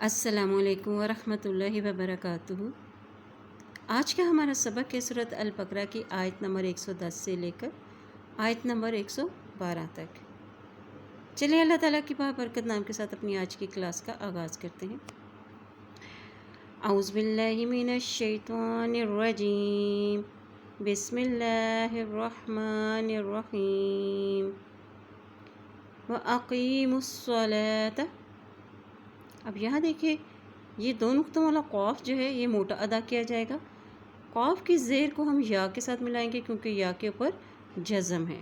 अस्सलामु अलैकुम वरहमतुल्लाहि वबरकातुहू। आज का हमारा सबक है सूरत अल-बकरा की आयत नंबर 110 से लेकर आयत नंबर 112 तक। चलिए अल्लाह ताला की बाबरकत नाम के साथ अपनी आज की क्लास का आगाज़ करते हैं। औज़ु बिल्लाहि मिनश शैतानिर रजीम, बिस्मिल्लाहिर रहमानिर रहीम, व अक़ीमुस्सलाता। अब यहाँ देखिए, ये दो नुक्तों वाला क़ाफ जो है ये मोटा अदा किया जाएगा। क़ाफ की ज़ेर को हम या के साथ मिलाएंगे क्योंकि या के ऊपर जज़म है।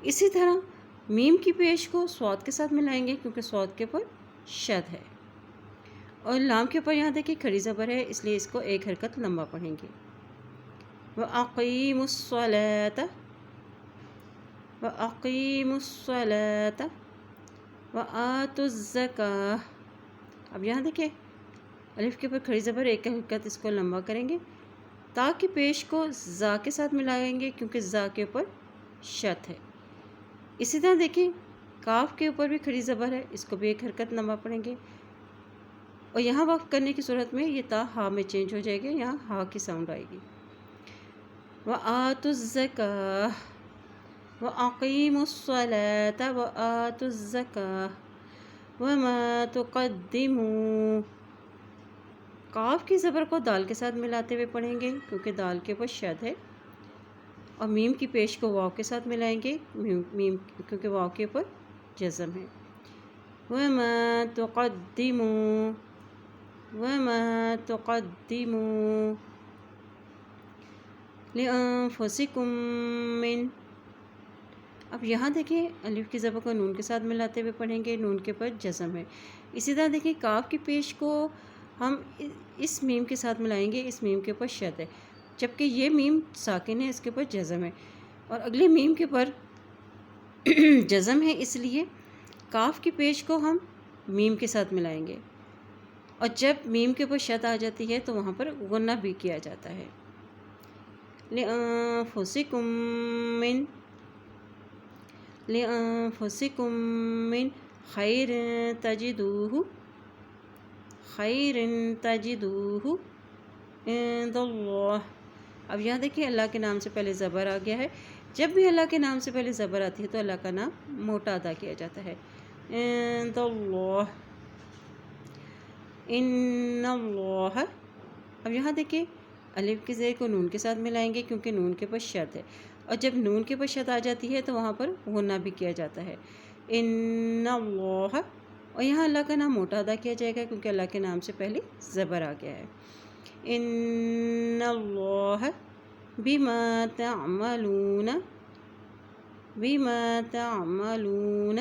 इसी तरह मीम की पेश को स्वाद के साथ मिलाएंगे क्योंकि स्वाद के ऊपर शद है। और लाम के ऊपर यहाँ देखिए खड़ी ज़बर है, इसलिए इसको एक हरकत लंबा पढ़ेंगे। व अक़ीमुस्सलाता, व अक़ीमुस्सलाता, व आतुज़्ज़काह। अब यहाँ देखिए अलिफ के ऊपर खड़ी ज़बर एक हरकत इसको लंबा करेंगे। ता की पेश को ज़ा के साथ मिलाएंगे क्योंकि ज़ा के ऊपर शत है। इसी तरह देखिए काफ के ऊपर भी खड़ी ज़बर है, इसको भी एक हरकत लंबा पढ़ेंगे। और यहाँ वक़्फ़ करने की सूरत में ये ता हा में चेंज हो जाएगी, यहाँ हा की साउंड आएगी। व आतुज़्ज़काह, व अक़ीमुस्सलाता, व आतुज़्ज़काह, व मा तुक़द्दिमू। काफ की ज़बर को दाल के साथ मिलाते हुए पढ़ेंगे क्योंकि दाल के ऊपर शद है। और मीम की पेश को वाव के साथ मिलाएंगे मीम क्योंकि वाव के ऊपर जज़म है। वमा तुक़द्दिमू, वमा तुक़द्दिमू लिअन्फुसिकुम मिन। अब यहाँ देखिए अलिफ की ज़बर को नून के साथ मिलाते हुए पढ़ेंगे, नून के ऊपर जज़म है। इसी तरह देखिए काफ की पेश को हम इस मीम के साथ मिलाएंगे, इस मीम के ऊपर शद है, जबकि ये मीम साकिन है, इसके ऊपर जज़म है। और अगले मीम के ऊपर जज़म है, इसलिए काफ की पेश को हम मीम के साथ मिलाएंगे। और जब मीम के ऊपर शद आ जाती है तो वहाँ पर गुन्ना भी किया जाता है। लिअन्फुसिकुम मिन, लिअन्फुसिकुम मिन खैरिन तजिदूहु, खैरिन तजिदूहु इंदल्लाह। अब यहाँ देखिए अल्लाह के नाम से पहले ज़बर आ गया है। जब भी अल्लाह के नाम से पहले ज़बर आती है तो अल्लाह का नाम मोटा अदा किया जाता है। इंदल्लाह, इन्नल्लाह। अब यहाँ देखिए अलिफ की ज़ेर को नून के साथ मिलाएंगे क्योंकि नून के ऊपर शद है। और जब नून के ऊपर शद आ जाती है तो वहाँ पर गुन्ना भी किया जाता है। इन्नल्लाह। और यहाँ अल्लाह का नाम मोटा अदा किया जाएगा क्योंकि अल्लाह के नाम से पहले ज़बर आ गया है। इन्नल्लाह बिमा तअमलून, बिमा तअमलून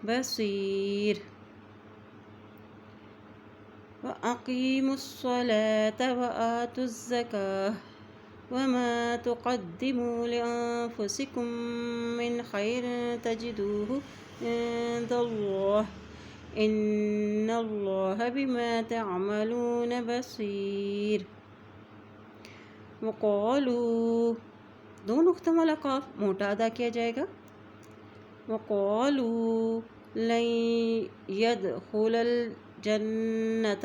बसीर। व अक़ीमुस्सलाता व आतुज़्ज़काह, वमा तुक़द्दिमू लिअन्फुसिकुम मिन खैरिन तजिदूहु इंदल्लाह, इन्नल्लाह बिमा तअमलून बसीर। वक़ालू, दो नुक्तों वाला काफ मोटा अदा किया जाएगा। वक़ालू लन यदखुलल जन्नत।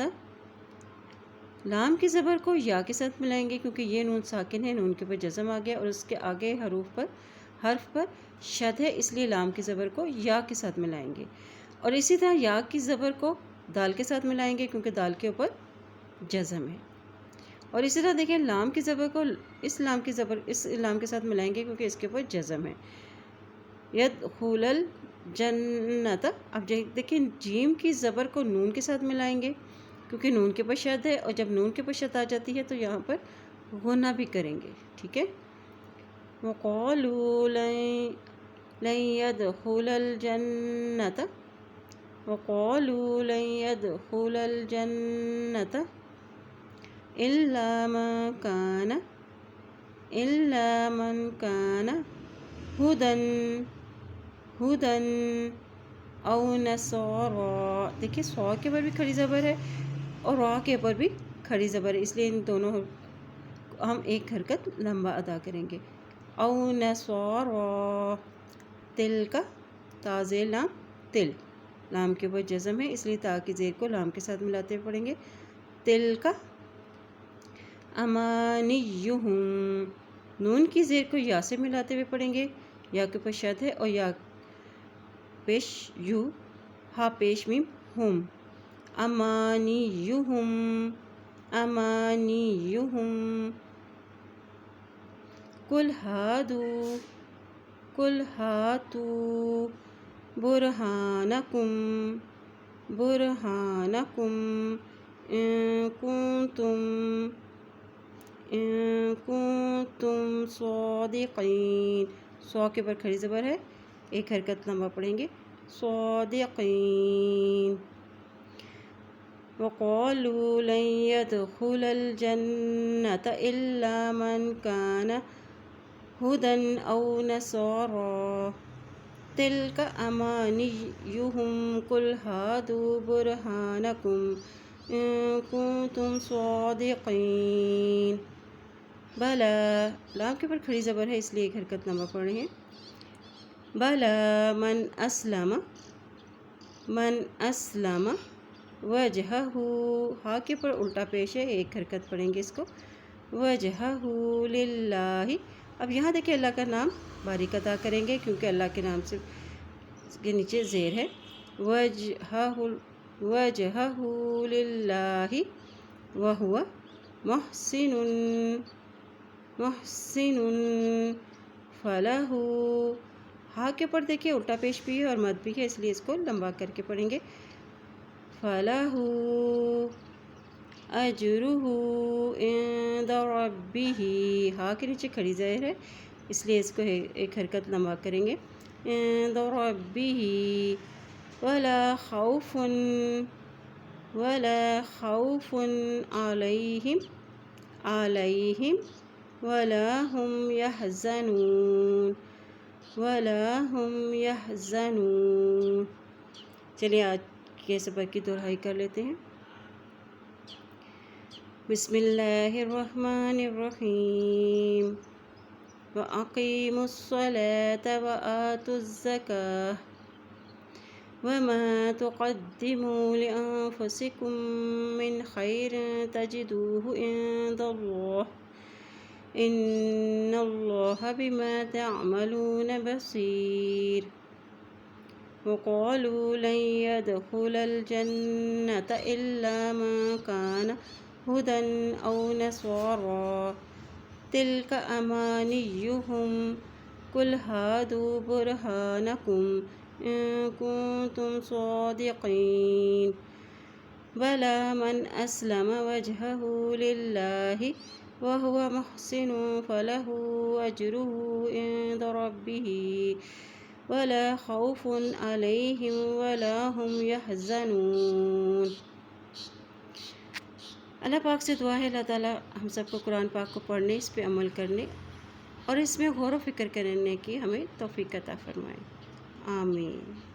लाम की ज़बर को या के साथ मिलाएंगे क्योंकि ये नून साकिन है, नून के ऊपर जज़म आ गया और उसके आगे हर्फ पर शद है, इसलिए लाम की ज़बर को या के साथ मिलाएंगे। और इसी तरह या की ज़बर को दाल के साथ मिलाएंगे क्योंकि दाल के ऊपर जज़म है। और इसी तरह देखिए लाम की ज़बर को इस लाम के साथ मिलाएंगे क्योंकि इसके ऊपर जज़म है। यदखुलल जन्नत। अब देखिए जीम की ज़बर को नून के साथ मिलाएंगे क्योंकि नून के ऊपर शद है, और जब नून के ऊपर शद आ जाती है तो यहाँ पर गुन्ना भी करेंगे। ठीक है। वक़ालू लन यदखुलल जन्नत, वक़ालू लन यदखुलल जन्नत इल्ला मन कान हुदन औ नसारा। देखिए सौ के ऊपर भी खड़ी ज़बर है और रा के ऊपर भी खड़ी ज़बर है, इसलिए इन दोनों हम एक हरकत लंबा अदा करेंगे। औ नसारा, तिल का ताज़े लाम तिल। لام کے اوپر جزم ہے، اس لیے تا کی زیر کو لام کے ساتھ ملاتے ہوئے پڑھیں گے۔ تلک امانیہم، نون کی زیر کو یا سے ملاتے ہوئے پڑھیں گے، یا کے اوپر شد ہے اور یا پیش یو، ہا پیش میم ہم، امانیہم امانیہم۔ قل ہاتو برہانکم ان کنتم صادقین، صا کے اوپر کھڑی زبر ہے، ایک حرکت لمبا پڑھیں گے، صادقین۔ وقالوا لن يدخل الجنة إلا من كان هدى أو نصارى تلك أمانيهم قل هاتوا برهانكم إن كنتم صادقين۔ بلا، لام کے اوپر کھڑی زبر ہے اس لیے ایک حرکت لمبا پڑھ رہے ہیں، بلا من اسلم وجہہ، ہا کے اوپر الٹا پیش ہے، ایک حرکت پڑھیں گے اس کو، وجہہ للہ۔ اب یہاں دیکھیں اللہ کا نام باریک ادا کریں گے کیونکہ اللہ کے نام سے کے نیچے زیر ہے، وجہہ للہ وہو محسن فلہ، ہا کے اوپر دیکھیے الٹا پیش بھی ہے اور مد بھی ہے، اس لیے اس کو لمبا کر کے پڑھیں گے، فلہ اجرہ عند ربہ، ہا کے نیچے کھڑی زیر ہے اس لیے اس کو ایک حرکت لمبا کریں گے، عند ربہ ولا خوف علیہم ولا هم يحزنون۔ چلیے آج کے سبق کی دہرائی کر لیتے ہیں۔ بسم اللہ الرحمن الرحیم، وَأَقِيمُوا الصَّلَاةَ وَآتُوا الزَّكَاةَ وَمَا تُقَدِّمُوا لِأَنفُسِكُم مِّنْ خَيْرٍ تَجِدُوهُ عِندَ اللَّهِ إِنَّ اللَّهَ بِمَا تَعْمَلُونَ بَصِيرٌ۔ وَقَالُوا لَن يَدْخُلَ الْجَنَّةَ إِلَّا مَن كَانَ هُدًى أَوْ نَصَارَىٰ تِلْكَ أَمَانِيُّهُمْ قُلْ هَاتُوا بُرْهَانَكُمْ إِن كُنتُمْ صَادِقِينَ بَلَىٰ مَنْ أَسْلَمَ وَجْهَهُ لِلَّهِ وَهُوَ مُحْسِنٌ فَلَهُ أَجْرُهُ عِندَ رَبِّهِ وَلَا خَوْفٌ عَلَيْهِمْ وَلَا هُمْ يَحْزَنُونَ۔ اللہ پاک سے دعا ہے اللہ تعالیٰ ہم سب کو قرآن پاک کو پڑھنے، اس پہ عمل کرنے اور اس میں غور و فکر کرنے کی ہمیں توفیق عطا فرمائے، آمین۔